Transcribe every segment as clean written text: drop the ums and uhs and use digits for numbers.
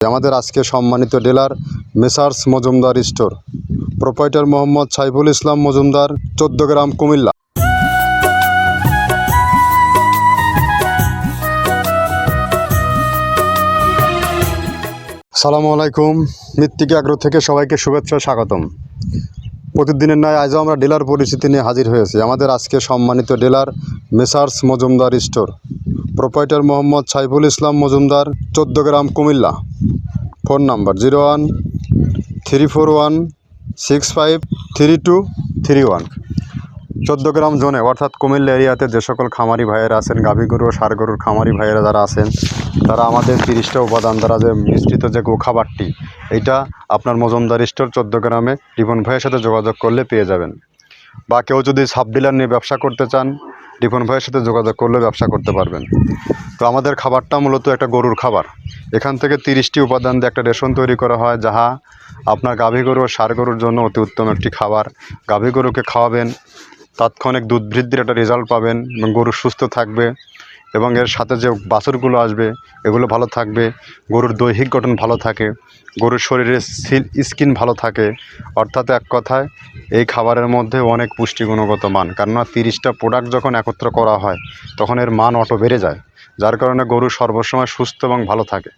আমাদের আজকে সম্মানিত dealer messrs Majumdar store, proprietor Mohammad Saiful Islam Majumdar, 14 গ্রাম, কুমিল্লা। আসসালামু আলাইকুম। মৃত্তিকা আগ্রহ থেকে সবাইকে শুভেচ্ছা, স্বাগতম। প্রতিদিনের ন্যায় আজও আমরা ডিলার পরিচিতি নিয়ে হাজির হয়েছি। আমাদের আজকে সম্মানিত dealer messrs Majumdar store, proprietor Mohammad Saiful Islam Majumdar, 14 গ্রাম, কুমিল্লা। Phone number 013416532331। 14 গ্রাম জোনে অর্থাৎ কুমিল্লা এরিয়াতে যে সকল খামারি ভাইয়েরা আছেন, গাভী গরু ও ষাঁড় গরুর খামারি ভাইয়েরা যারা আছেন, তারা আমাদের 30টা উপাদান দ্বারা যে মিশ্রিত যে গো খাবারটি, এইটা আপনার মজুমদার স্টোর 14 গ্রামে রিপন ভাইয়ের সাথে যোগাযোগ করলে পেয়ে যাবেন। বা কেউ যদি সাব ডিলার নিয়ে ব্যবসা করতে চান, রিপন ভাইয়ের সাথে যোগাযোগ করলে ব্যবসা করতে পারবেন। তো আমাদের খাবারটা মূলত একটা গরুর খাবার। এখান থেকে 30টি উপাদান দিয়ে একটা রেশন তৈরি করা হয়, যাহা আপনার গাভী গরু ও ষাঁড় গরুর জন্য অতি উত্তম একটি খাবার। গাভী গরুকে খাওয়াবেন, তাৎক্ষণিক দুধ বৃদ্ধির একটা রেজাল্ট পাবেন এবং গরু সুস্থ থাকবে এবং এর সাথে যে বাছুরগুলো আসবে এগুলো ভালো থাকবে। গরুর দৈহিক গঠন ভালো থাকে, গরুর শরীরে স্কিন ভালো থাকে। অর্থাৎ এক কথায় এই খাবারের মধ্যে অনেক পুষ্টিগুণগত মান, কেননা 30টা প্রোডাক্ট যখন একত্র করা হয় তখন এর মান অটো বেড়ে যায়, যার কারণে গরু সর্বসময় সুস্থ এবং ভালো থাকে।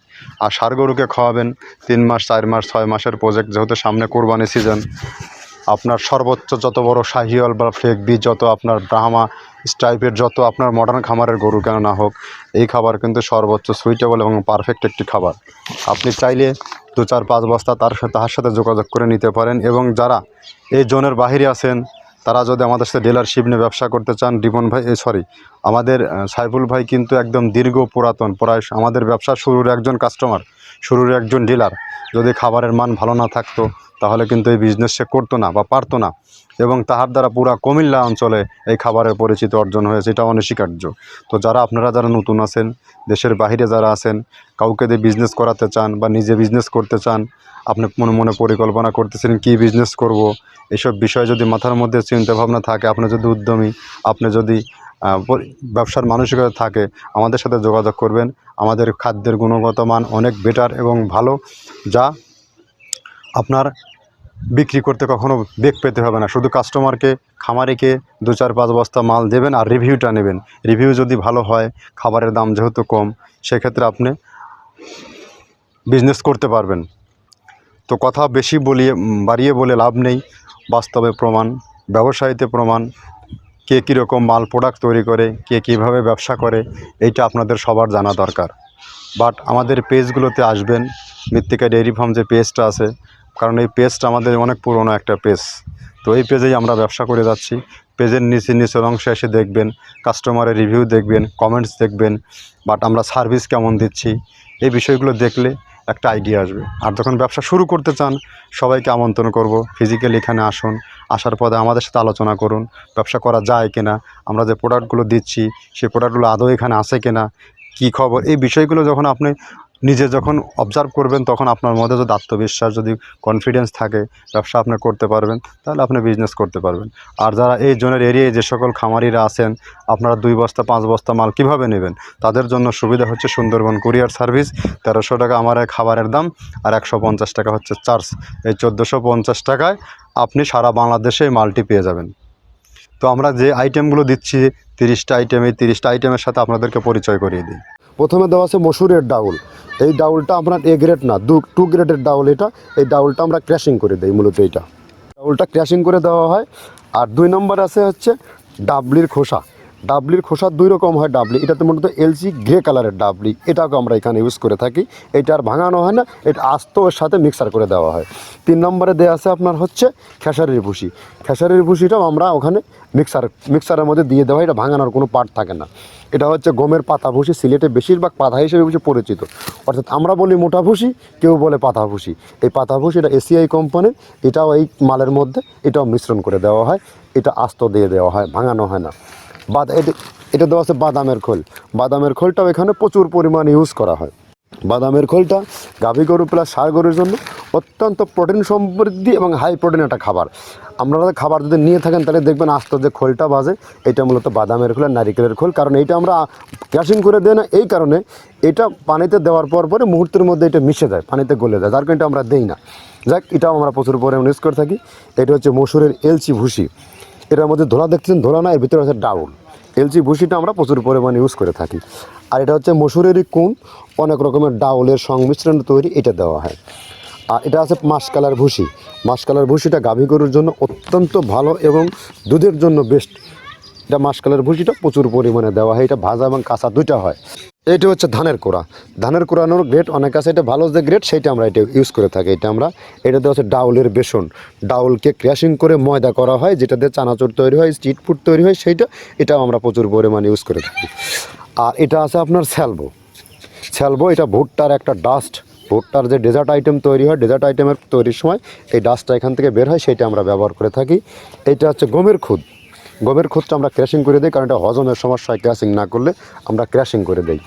আর ষাঁড় গরুকে খাওয়াবেন 3 মাস, 4 মাস, 6 মাসের প্রজেক্ট, যেহেতু সামনে কোরবানি সিজন। আপনার সর্বোচ্চ যত বড় শাহিওয়াল বা ফ্লেগবি, যত আপনার ব্রাহ্মা স্টাইপের, যত আপনার মডার্ন খামারের গরু কেন না হোক, এই খাবার কিন্তু সর্বোচ্চ সুইটেবল এবং পারফেক্ট একটি খাবার। আপনি চাইলে 2-4-5 বস্তা তার সাথে যোগাযোগ করে নিতে পারেন। এবং যারা এই জোনের বাহিরে আছেন, তারা যদি আমাদের সাথে ডিলারশিপ নিয়ে ব্যবসা করতে চান, রিপন ভাই আমাদের সাইফুল ভাই কিন্তু একদম দীর্ঘ পুরাতন, প্রায় আমাদের ব্যবসা শুরুর একজন কাস্টমার, শুরুর একজন ডিলার। যদি খাবারের মান ভালো না থাকতো তাহলে কিন্তু এই বিজনেস সে করতো না বা পারতো না, এবং তাহার দ্বারা পুরা কুমিল্লা অঞ্চলে এই খাবারের পরিচিতি অর্জন হয়েছে, এটা অনস্বীকার্য। তো আপনারা যারা নতুন আছেন, দেশের বাইরে যারা আছেন, কাউকে দিয়ে বিজনেস করাতে চান বা নিজে বিজনেস করতে চান, আপনি মনে মনে পরিকল্পনা করতেছেন কী বিজনেস করব, এইসব বিষয় যদি মাথার মধ্যে চিন্তাভাবনা থাকে, আপনি যদি উদ্যমী, আপনি যদি ব্যবসার মানসিকতা থাকে, আমাদের সাথে যোগাযোগ করবেন। আমাদের খাদ্যের গুণগত মান অনেক বেটার এবং ভালো, যা আপনার বিক্রি করতে কখনো বেগ পেতে হবে না। শুধু কাস্টমারকে, খামারিকে 2-4-5 বস্তা মাল দেবেন আর রিভিউটা নেবেন। রিভিউ যদি ভালো হয়, খাবারের দাম যেহেতু কম, সেক্ষেত্রে আপনি বিজনেস করতে পারবেন। তো কথা বেশি বাড়িয়ে বলে লাভ নেই, বাস্তবে প্রমাণ, ব্যবসায়ীতে প্রমাণ, কে কীরকম মাল প্রোডাক্ট তৈরি করে, কে কীভাবে ব্যবসা করে, এইটা আপনাদের সবার জানা দরকার। বাট আমাদের পেজগুলোতে আসবেন, মৃত্তিকা ডেইরি ফার্ম যে পেজটা আছে, কারণ এই পেজটা আমাদের অনেক পুরনো একটা পেজ। তো এই পেজেই আমরা ব্যবসা করে যাচ্ছি। পেজের নিচের অংশে এসে দেখবেন, কাস্টমারের রিভিউ দেখবেন, কমেন্টস দেখবেন, বাট আমরা সার্ভিস কেমন দিচ্ছি, এই বিষয়গুলো দেখলে একটা আইডিয়া আসবে। আর যখন ব্যবসা শুরু করতে চান, সবাইকে আমন্ত্রণ করব, ফিজিক্যালি এখানে আসুন। আসার পরে আমাদের সাথে আলোচনা করুন, ব্যবসা করা যায় কিনা, আমরা যে প্রোডাক্টগুলো দিচ্ছি সেই প্রোডাক্টগুলো আদৌ এখানে আসে কিনা, কী খবর, এই বিষয়গুলো যখন আপনি নিজে অবজার্ভ করবেন, তখন আপনার মধ্যে যদি আত্মবিশ্বাস, যদি কনফিডেন্স থাকে, ব্যবসা আপনি করতে পারবেন, তাহলে আপনি বিজনেস করতে পারবেন। আর যারা এই জোনের এরিয়ায় যে সকল খামারিরা আছেন, আপনারা 2 বস্তা 5 বস্তা মাল কীভাবে নেবেন, তাদের জন্য সুবিধা হচ্ছে সুন্দরবন কুরিয়ার সার্ভিস। 1300 টাকা আমার খাবারের দাম, আর 150 টাকা হচ্ছে চার্জ। এই 1450 টাকায় আপনি সারা বাংলাদেশে এই মালটি পেয়ে যাবেন। তো আমরা যে আইটেমগুলো দিচ্ছি, 30টা আইটেম, এই 30টা আইটেমের সাথে আপনাদেরকে পরিচয় করিয়ে দিই। প্রথমে দেওয়া আছে মসুরের ডাউল। এই ডাউলটা আপনার এ গ্রেড না, 2 গ্রেডের ডাউল এটা। এই ডাউলটা আমরা ক্র্যাশিং করে দিই, মূলত এইটা ডাউলটা ক্র্যাশিং করে দেওয়া হয়। আর 2 নম্বর আছে হচ্ছে ডাবলির খোসা। ডাবলির খোসা 2 রকম হয় ডাবলি, এটাতে মূলত এলসি গ্রে কালারের ডাবলি, এটাকে আমরা এখানে ইউজ করে থাকি। এটা আর ভাঙানো হয় না, এটা আস্ত ওর সাথে মিক্সার করে দেওয়া হয়। 3 নম্বরে দেওয়া আছে আপনার হচ্ছে খেসারির ভুসি। খেসারির ভুসিটাও আমরা ওখানে মিক্সারের মধ্যে দিয়ে দেওয়া হয়, এটা ভাঙানোর কোনো পার্ট থাকে না। এটা হচ্ছে গমের পাতা ভুসি, সিলেটে বেশিরভাগ পাতা হিসেবে পরিচিত। অর্থাৎ আমরা বলি মোটা ভুসি, কেউ বলে পাতা ভুসি। এই পাতা ভুসি এটা এসিআই কোম্পানির, এটাও এই মালের মধ্যে এটাও মিশ্রণ করে দেওয়া হয়, এটা আস্ত দিয়ে দেওয়া হয়, ভাঙানো হয় না। এটা দেওয়া আছে বাদামের খোল। বাদামের খোলটাও এখানে প্রচুর পরিমাণ ইউজ করা হয়। বাদামের খোলটা গাভী গরু প্লাস ষাঁড় গরুর জন্য অত্যন্ত প্রোটিন সমৃদ্ধি এবং হাই প্রোটিন একটা খাবার। আপনারা খাবার যদি নিয়ে থাকেন তাহলে দেখবেন আস্তে যে খোলটা বাজে, এটা মূলত বাদামের খোল আর নারিকেলের খোল। কারণ এইটা আমরা ক্র্যাশিং করে দেয় না, এই কারণে এটা পানিতে দেওয়ার পরে মুহূর্তের মধ্যে এটা মিশে যায়, পানিতে গলে যায়, যার কারণে এটা আমরা দেই না। যাক, এটাও আমরা প্রচুর পরিমাণে ইউজ করে থাকি। এটা হচ্ছে মসুরের এলচি ভুসি, এটার মধ্যে ধোলা দেখছেন, ধোলা না, এর ভিতরে হচ্ছে ডাউল। এলচি ভুসিটা আমরা প্রচুর পরিমাণে ইউজ করে থাকি। আর এটা হচ্ছে মসুরেরই কুন, অনেক রকমের ডাউলের সংমিশ্রণ তৈরি, এটা দেওয়া হয়। আর এটা আছে মাসকালার ভুসি। মাসকালার ভুসিটা গাভী গরুর জন্য অত্যন্ত ভালো এবং দুধের জন্য বেস্ট। এটা মাসকালার ভুসিটা প্রচুর পরিমাণে দেওয়া হয়, এটা ভাজা এবং কাঁচা দুইটা হয়। এটা হচ্ছে ধানের কোড়া। ধানের কোড়ানোর গ্রেড অনেক আছে, এটা ভালো যে গ্রেড সেইটা আমরা এটা ইউজ করে থাকি। এটাতে হচ্ছে ডাউলের বেসন, ডাউলকে ক্র্যাশিং করে ময়দা করা হয়, যেটা দিয়ে চানাচুর তৈরি হয়, স্ট্রিট ফুড তৈরি হয়, এটাও আমরা প্রচুর পরিমাণে ইউজ করে থাকি। আর এটা আছে আপনার স্যালবো, এটা ভুট্টার একটা ডাস্ট। ভুট্টার যে ডেজার্ট আইটেম তৈরি হয়, ডেজার্ট আইটেমের তৈরির সময় এই ডাস্টটা এখান থেকে বের হয়, সেটা আমরা ব্যবহার করে থাকি। এটা হচ্ছে গমের খুদটা আমরা ক্র্যাশিং করে দিই, কারণ এটা হজমের সমস্যায় ক্র্যাশিং না করলে আমরা ক্র্যাশিং করে দিই।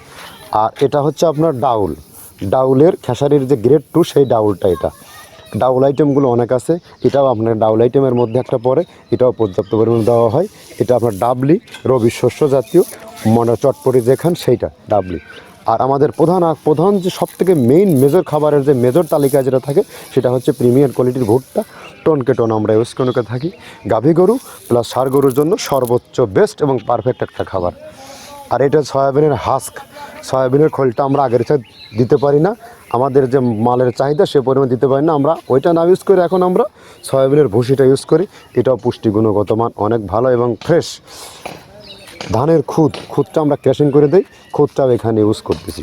আর এটা হচ্ছে আপনার ডাউলের খেসারির যে গ্রেড 2, সেই ডাউলটা। এটা ডাউল আইটেমগুলো অনেক আছে, এটাও আপনার ডাউল আইটেমের মধ্যে একটা পড়ে, এটাও পর্যাপ্ত পরিমাণে দেওয়া হয়। এটা আপনার ডাবলি, রবি শস্য জাতীয়, চটপটি যেখান সেইটা ডাবলি। আর আমাদের প্রধান যে সবথেকে মেজর খাবারের যে মেজর তালিকায় যেটা থাকে, সেটা হচ্ছে প্রিমিয়ার কোয়ালিটির ভুট্টা, টন আমরা ইউজ করে থাকি। গাভী গরু প্লাস ষাঁড় গরুর জন্য সর্বোচ্চ বেস্ট এবং পারফেক্ট একটা খাবার। আর এটা সয়াবিনের খোলটা আমরা আগের সাথে দিতে পারি না, আমাদের যে মালের চাহিদা সে পরিমাণ দিতে পারি না, আমরা ওইটা না ইউজ করে এখন আমরা সয়াবিনের ভুসিটা ইউজ করি। এটাও পুষ্টি গুণগত মান অনেক ভালো এবং ফ্রেশ। ধানের খুদটা আমরা ক্র্যাশিং করে দিই, খুদটাও এখানে ইউজ করতেছি।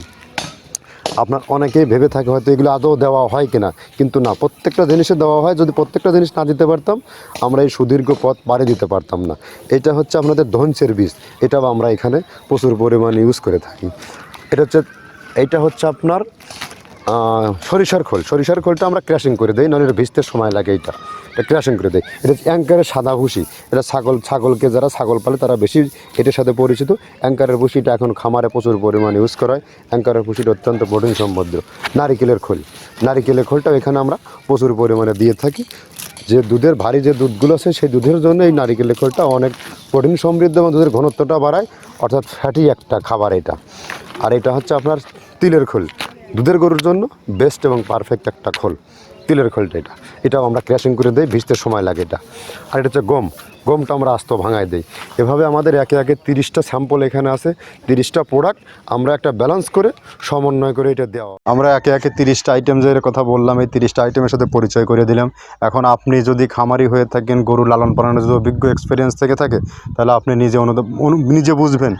আপনার অনেকেই ভেবে থাকে হয়তো এগুলো আদৌ দেওয়া হয় কিনা, কিন্তু না, প্রত্যেকটা জিনিসে দেওয়া হয়। যদি প্রত্যেকটা জিনিস না দিতে পারতাম, আমরা এই সুদীর্ঘ পথ পাড়ি দিতে পারতাম না। এটা হচ্ছে আপনাদের ধনচের বীজ, এটাও আমরা এখানে প্রচুর পরিমাণে ইউজ করে থাকি। এইটা হচ্ছে আপনার সরিষার খোলটা আমরা ক্র্যাশিং করে দিই, নাহলে এটা ভিজতে সময় লাগে। এটা ক্র্যাশিং করে দেয়। এটা অ্যাঙ্কারের সাদা ভুসি, এটা ছাগলকে যারা ছাগল পালে তারা বেশি এটার সাথে পরিচিত। অ্যাঙ্কারের ভুসিটা এখন খামারে প্রচুর পরিমাণে ইউজ করা হয়। অ্যাঙ্কারের ভুসিটা অত্যন্ত প্রোটিন সমৃদ্ধ। নারিকেলের খোলটাও এখানে আমরা প্রচুর পরিমাণে দিয়ে থাকি। যে দুধের ভারী যে দুধগুলো আছে, সেই দুধের জন্য এই নারিকেলের খোলটা অনেক প্রোটিন সমৃদ্ধ এবং দুধের ঘনত্বটা বাড়ায়, অর্থাৎ ফ্যাটি একটা খাবার এটা। আর এটা হচ্ছে আপনার তিলের খোল, দুধের গরুর জন্য বেস্ট এবং পারফেক্ট একটা খোল, তিলের খোলটা। এটাও আমরা ক্র্যাশিং করে দিই, ভিজতে সময় লাগে এটা। আর এটা হচ্ছে গমটা আমরা আস্ত ভাঙায় দিই। এভাবে আমাদের একে 30টা স্যাম্পল এখানে আছে, 30টা প্রোডাক্ট আমরা একটা ব্যালেন্স করে সমন্বয় করে এটা দেওয়া। আমরা একে 30টা আইটেম যে কথা বললাম, এই 30টা আইটেমের সাথে পরিচয় করে দিলাম। এখন আপনি যদি খামারি হয়ে থাকেন, গরু লালন পালনের যদি অভিজ্ঞ এক্সপিরিয়েন্স থেকে থাকে, তাহলে আপনি নিজে বুঝবেন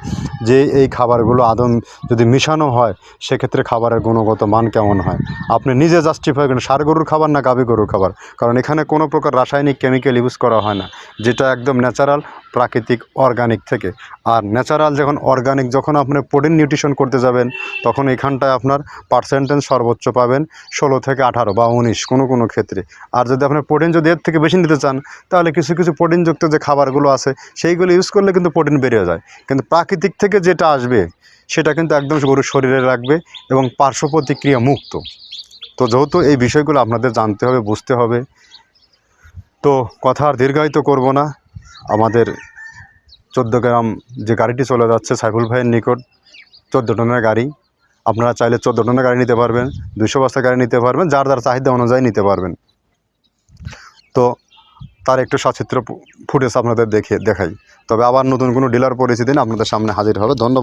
যে এই খাবারগুলো আদৌ যদি মিশানো হয়, সেক্ষেত্রে খাবারের গুণগত মান কেমন হয়। আপনি নিজে জাস্টিফাই করেন ষাঁড় গরুর খাবার না গাভী গরুর খাবার, কারণ এখানে কোনো প্রকার রাসায়নিক কেমিক্যাল ইউজ করা হয় না, যেটা একদম ন্যাচারাল, প্রাকৃতিক, অর্গানিক থেকে। আর ন্যাচারাল অর্গানিক যখন আপনি প্রোটিন নিউট্রিশন করতে যাবেন, তখন এখানটায় আপনার পার্সেন্টেজ সর্বোচ্চ পাবেন 16 থেকে 18 বা 19 কোনো ক্ষেত্রে। আর যদি আপনার প্রোটিন যদি এর থেকে বেশি নিতে চান, তাহলে কিছু প্রোটিনযুক্ত যে খাবারগুলো আছে সেইগুলো ইউজ করলে কিন্তু প্রোটিন বেড়ে যায়। কিন্তু প্রাকৃতিক থেকে যেটা আসবে সেটা কিন্তু একদম গরুর শরীরে রাখবে এবং পার্শ্ব প্রতিক্রিয়া মুক্ত। তো যেহেতু এই বিষয়গুলো আপনাদের জানতে হবে, বুঝতে হবে, তো কথা আর দীর্ঘায়িত করব না। আমাদের 14 গ্রাম যে গাড়িটি চলে যাচ্ছে সাইফুল ভাইয়ের নিকট, 14 টনের গাড়ি। আপনারা চাইলে 14 টনের গাড়ি নিতে পারবেন, 200 বস্তার গাড়ি নিতে পারবেন, যার চাহিদা অনুযায়ী নিতে পারবেন। তো তার একটু সচিত্র ফুটেজ আপনাদের দেখাই। তবে আবার নতুন কোনো ডিলার পরিচিতি দিন আপনাদের সামনে হাজির হবে। ধন্যবাদ।